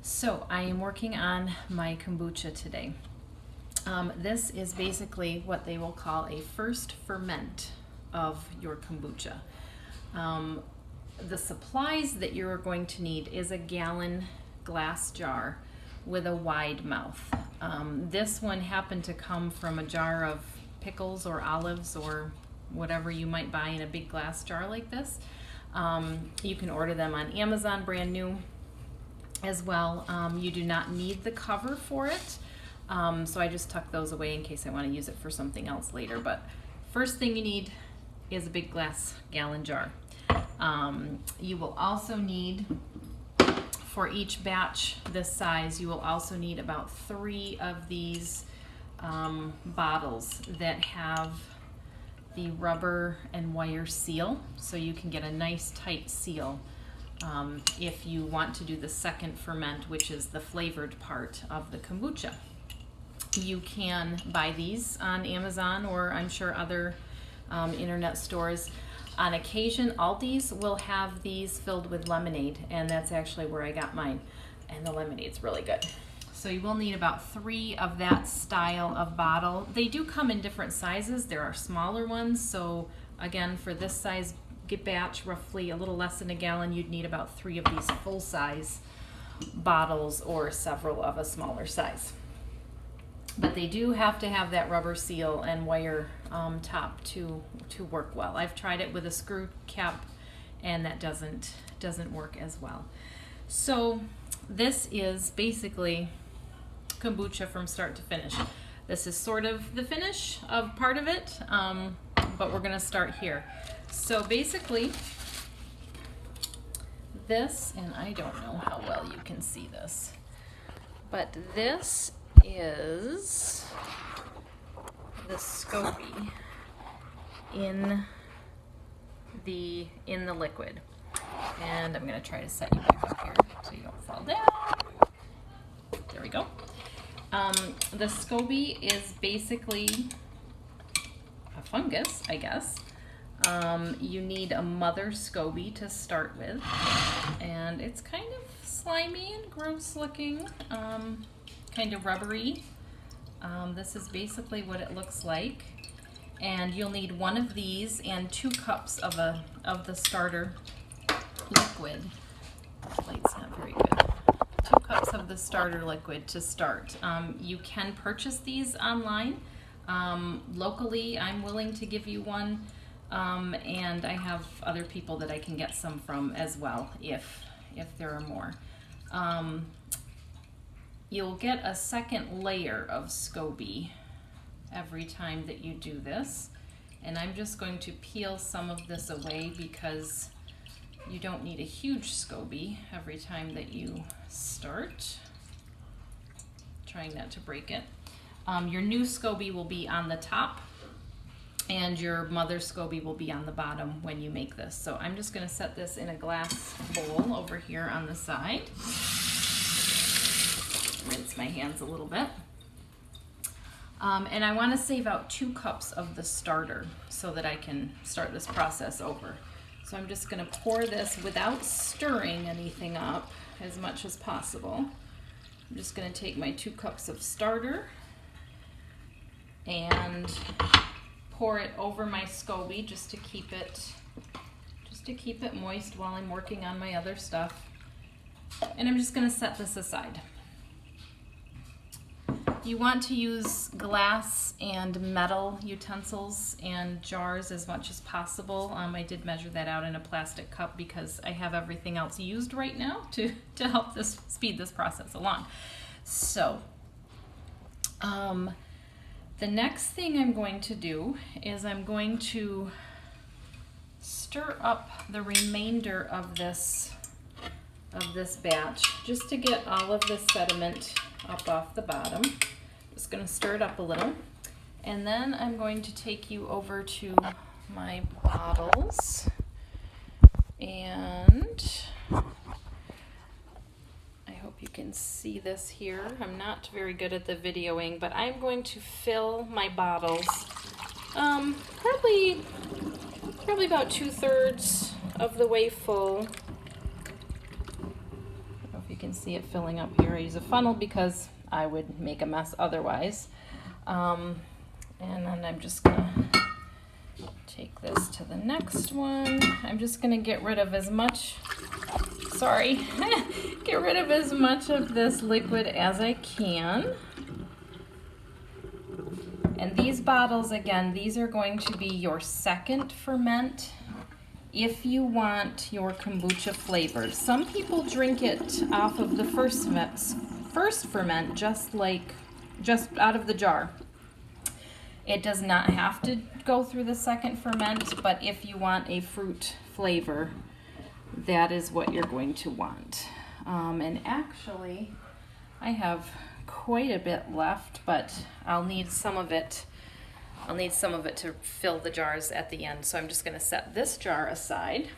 So I am working on my kombucha today. This is basically what they will call a first ferment of your kombucha. The supplies that you're going to need is a gallon glass jar with a wide mouth. This one happened to come from a jar of pickles or olives or whatever you might buy in a big glass jar like this. You can order them on Amazon brand new as well. You do not need the cover for it, so I just tuck those away in case I want to use it for something else later. But first thing you need is a big glass gallon jar. You will also need, for each batch this size, you will also need about 3 of these bottles that have the rubber and wire seal, so you can get a nice tight seal if you want to do the second ferment, which is the flavored part of the kombucha. You can buy these on Amazon, or I'm sure other internet stores. On occasion, Aldi's will have these filled with lemonade, and that's actually where I got mine, and the lemonade's really good. So you will need about 3 of that style of bottle. They do come in different sizes. There are smaller ones, so again, for this size batch, roughly a little less than a gallon, you'd need about 3 of these full-size bottles or several of a smaller size. But they do have to have that rubber seal and wire top to work well. I've tried it with a screw cap, and that doesn't work as well. So this is basically kombucha from start to finish. This is sort of the finish of part of it, but we're gonna start here. So basically this, and I don't know how well you can see this, but this is the SCOBY in the liquid. And I'm gonna try to set you back up here so you don't fall down. There we go. The SCOBY is basically a fungus, I guess. You need a mother SCOBY to start with, and it's kind of slimy and gross looking, kind of rubbery. This is basically what it looks like, and you'll need 1 of these and 2 cups of the starter liquid. The light's not very good. 2 cups of the starter liquid to start. You can purchase these online. Locally, I'm willing to give you one, and I have other people that I can get some from as well if there are more. You'll get a second layer of SCOBY every time that you do this, and I'm just going to peel some of this away because you don't need a huge SCOBY every time that you start. Trying not to break it. Your new SCOBY will be on the top, and your mother SCOBY will be on the bottom when you make this. So I'm just gonna set this in a glass bowl over here on the side. Rinse my hands a little bit. And I wanna save out 2 cups of the starter so that I can start this process over. So I'm just gonna pour this without stirring anything up as much as possible. I'm just gonna take my 2 cups of starter and pour it over my SCOBY just to keep it moist while I'm working on my other stuff. And I'm just gonna set this aside. You want to use glass and metal utensils and jars as much as possible. I did measure that out in a plastic cup because I have everything else used right now to help speed this process along. So the next thing I'm going to do is I'm going to stir up the remainder of this batch just to get all of the sediment up off the bottom. Just going to stir it up a little, and then I'm going to take you over to my bottles, and I hope you can see this here. I'm not very good at the videoing, but I'm going to fill my bottles probably about 2/3 of the way full. I don't know if you can can see it filling up here. I use a funnel because I would make a mess otherwise. And then I'm just gonna take this to the next one. I'm just gonna get rid of as much, sorry, get rid of as much of this liquid as I can. And these bottles, again, these are going to be your second ferment if you want your kombucha flavored. Some people drink it off of the first ferment, just out of the jar. It does not have to go through the second ferment, but if you want a fruit flavor, that is what you're going to want. And actually, I have quite a bit left, but I'll need some of it. I'll need some of it to fill the jars at the end. So I'm just going to set this jar aside.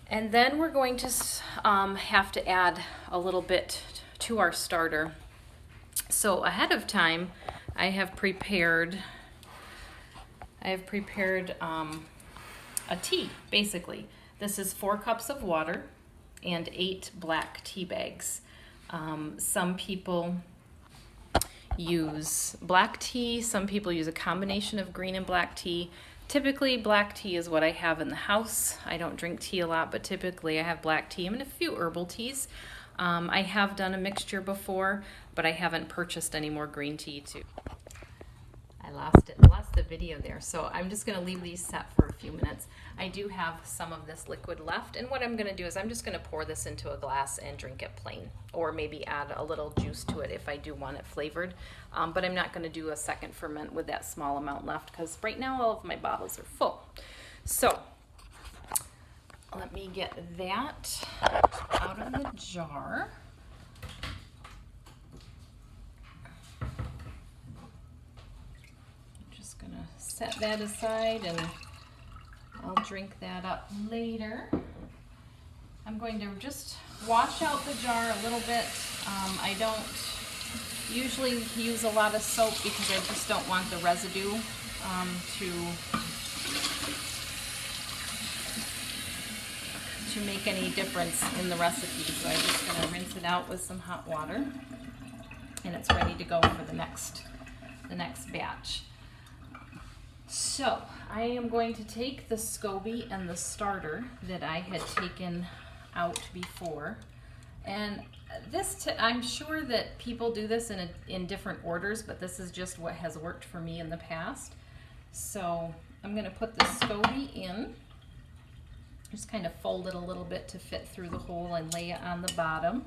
And then we're going to have to add a little bit to our starter. So ahead of time, I have prepared a tea, basically. This is 4 cups of water and 8 black tea bags. Some people use black tea, some people use a combination of green and black tea. Typically, black tea is what I have in the house. I don't drink tea a lot, but typically I have black tea and a few herbal teas. I have done a mixture before, but I haven't purchased any more green tea too. I lost the video there, so I'm just going to leave these set for a few minutes. I do have some of this liquid left, and what I'm going to do is I'm just going to pour this into a glass and drink it plain, or maybe add a little juice to it if I do want it flavored. But I'm not going to do a second ferment with that small amount left, because right now all of my bottles are full. So let me get that out of the jar. Gonna set that aside and I'll drink that up later. I'm going to just wash out the jar a little bit. I don't usually use a lot of soap because I just don't want the residue to make any difference in the recipe. So I'm just going to rinse it out with some hot water, and it's ready to go for the next batch. So I am going to take the SCOBY and the starter that I had taken out before, and I'm sure that people do this in different orders, but this is just what has worked for me in the past. So I'm going to put the SCOBY in, just kind of fold it a little bit to fit through the hole and lay it on the bottom,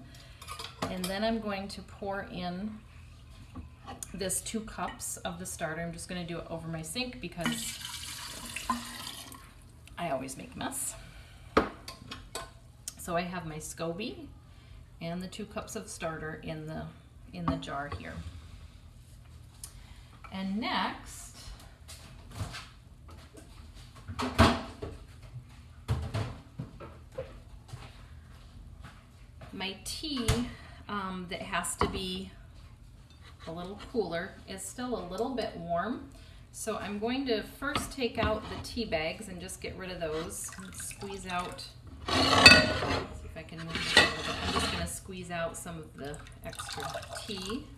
and then I'm going to pour in this 2 cups of the starter. I'm just going to do it over my sink because I always make a mess. So I have my SCOBY and the 2 cups of starter in the jar here. And next, my tea that has to be a little cooler is still a little bit warm. So I'm going to first take out the tea bags and just get rid of those and squeeze out, see if I can move this a little bit. I'm just going to squeeze out some of the extra tea.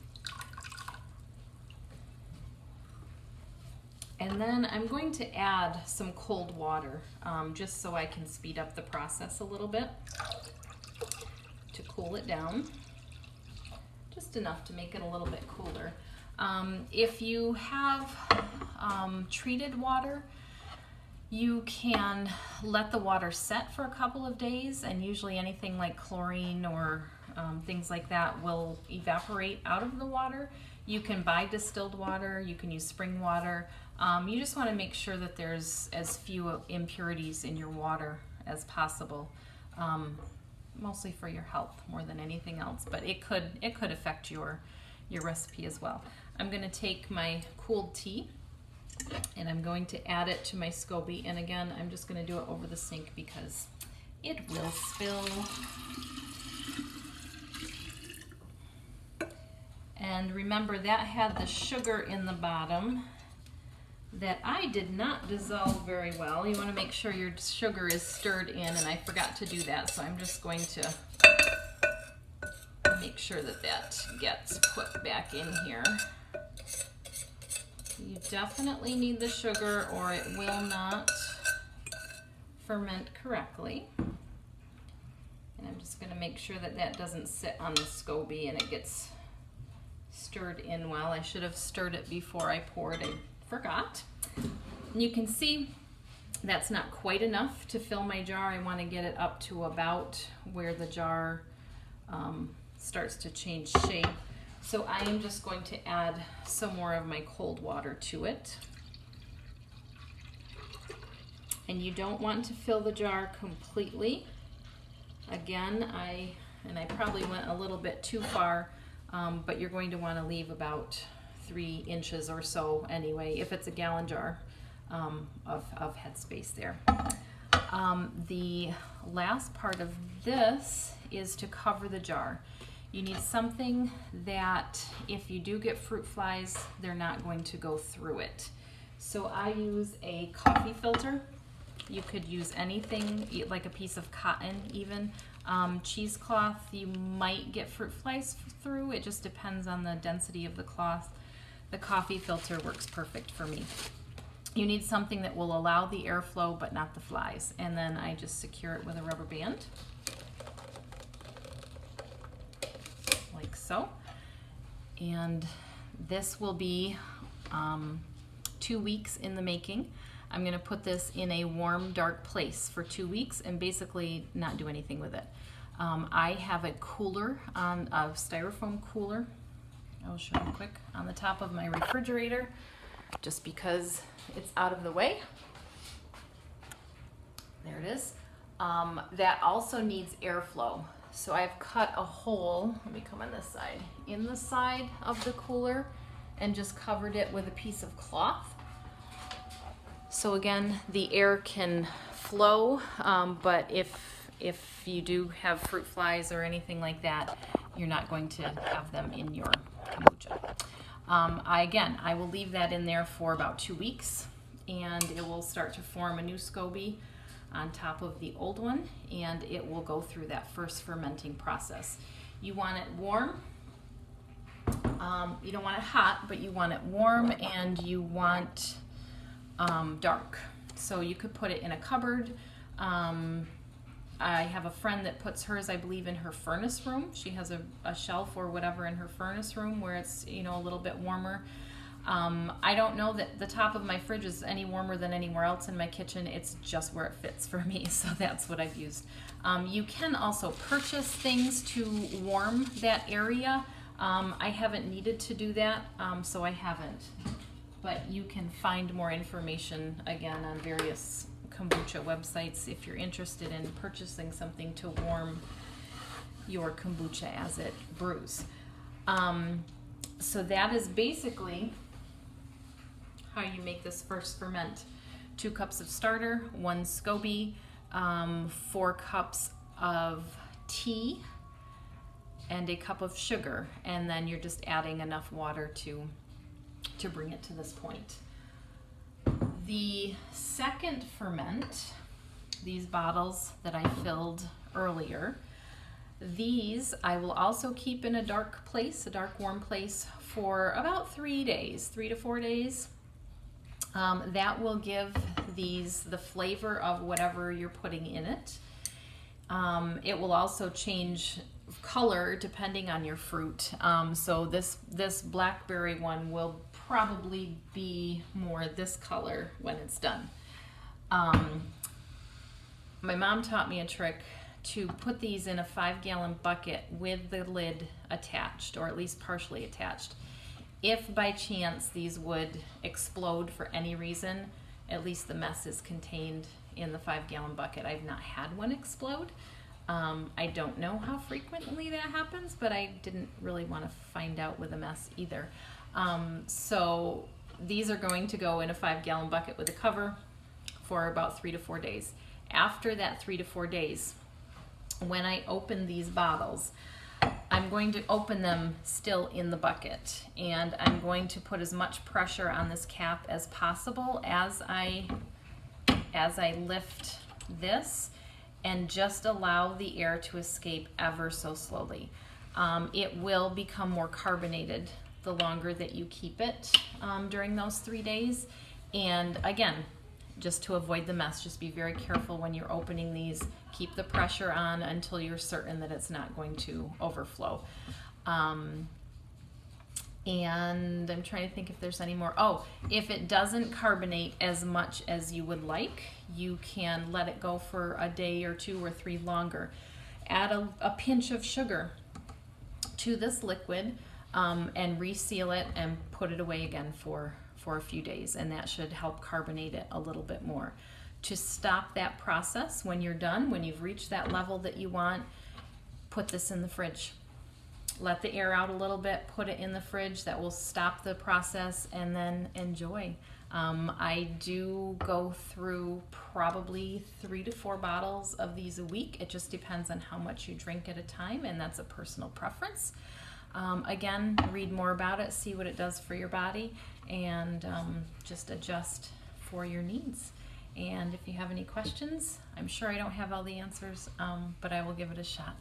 And then I'm going to add some cold water just so I can speed up the process a little bit to cool it down. Just enough to make it a little bit cooler. If you have treated water, you can let the water set for a couple of days, and usually anything like chlorine or things like that will evaporate out of the water. You can buy distilled water, you can use spring water. You just want to make sure that there's as few impurities in your water as possible. Mostly for your health more than anything else, but it could affect your recipe as well. I'm going to take my cooled tea and I'm going to add it to my SCOBY, and again I'm just going to do it over the sink because it will spill. And remember, that had the sugar in the bottom, that I did not dissolve very well. You want to make sure your sugar is stirred in, and I forgot to do that, so I'm just going to make sure that that gets put back in here. You definitely need the sugar or it will not ferment correctly. And I'm just going to make sure that that doesn't sit on the SCOBY and it gets stirred in well. I should have stirred it before I poured. I forgot. And you can see that's not quite enough to fill my jar. I want to get it up to about where the jar starts to change shape. So I am just going to add some more of my cold water to it. And you don't want to fill the jar completely. Again, I probably went a little bit too far, but you're going to want to leave about 3 inches or so anyway, if it's a gallon jar of headspace there. The last part of this is to cover the jar. You need something that if you do get fruit flies, they're not going to go through it. So I use a coffee filter. You could use anything, like a piece of cotton even. Cheesecloth, you might get fruit flies through. It just depends on the density of the cloth. The coffee filter works perfect for me. You need something that will allow the airflow but not the flies. And then I just secure it with a rubber band. Like so. And this will be 2 weeks in the making. I'm going to put this in a warm, dark place for 2 weeks and basically not do anything with it. I have a cooler, a styrofoam cooler. I'll show you quick on the top of my refrigerator just because it's out of the way. There it is. That also needs airflow. So I've cut a hole, let me come on this side, in the side of the cooler and just covered it with a piece of cloth. So again, the air can flow, but if you do have fruit flies or anything like that, you're not going to have them in your kombucha. I will leave that in there for about 2 weeks, and it will start to form a new SCOBY on top of the old one, and it will go through that first fermenting process. You want it warm. You don't want it hot, but you want it warm, and you want dark. So you could put it in a cupboard. I have a friend that puts hers, I believe, in her furnace room. She has a shelf or whatever in her furnace room where it's, you know, a little bit warmer. I don't know that the top of my fridge is any warmer than anywhere else in my kitchen. It's just where it fits for me, so that's what I've used. You can also purchase things to warm that area. I haven't needed to do that, so I haven't. But you can find more information, again, on various kombucha websites if you're interested in purchasing something to warm your kombucha as it brews. So that is basically how you make this first ferment. 2 cups of starter, 1 SCOBY, 4 cups of tea, and a cup of sugar. And then you're just adding enough water to bring it to this point. The second ferment, these bottles that I filled earlier, these I will also keep in a dark place, a dark warm place, for about 3 days, 3 to 4 days. That will give these the flavor of whatever you're putting in it. It will also change color depending on your fruit. So this blackberry one will probably be more this color when it's done. My mom taught me a trick to put these in a 5-gallon bucket with the lid attached, or at least partially attached. If by chance these would explode for any reason, at least the mess is contained in the 5-gallon bucket. I've not had one explode. I don't know how frequently that happens, but I didn't really want to find out with a mess either. So these are going to go in a 5-gallon bucket with a cover for about 3 to 4 days. After that 3 to 4 days, when I open these bottles, I'm going to open them still in the bucket, and I'm going to put as much pressure on this cap as possible as I lift this, and just allow the air to escape ever so slowly. It will become more carbonated the longer that you keep it during those 3 days. And again, just to avoid the mess, just be very careful when you're opening these. Keep the pressure on until you're certain that it's not going to overflow. And I'm trying to think if there's any more. Oh, if it doesn't carbonate as much as you would like, you can let it go for a day or 2 or 3 longer. Add a pinch of sugar to this liquid and reseal it and put it away again for a few days, and that should help carbonate it a little bit more. To stop that process, when you're done, when you've reached that level that you want, put this in the fridge. Let the air out a little bit, put it in the fridge. That will stop the process, and then enjoy. I do go through probably 3 to 4 bottles of these a week. It just depends on how much you drink at a time, and that's a personal preference. Again, read more about it, see what it does for your body, and just adjust for your needs. And if you have any questions, I'm sure I don't have all the answers, but I will give it a shot.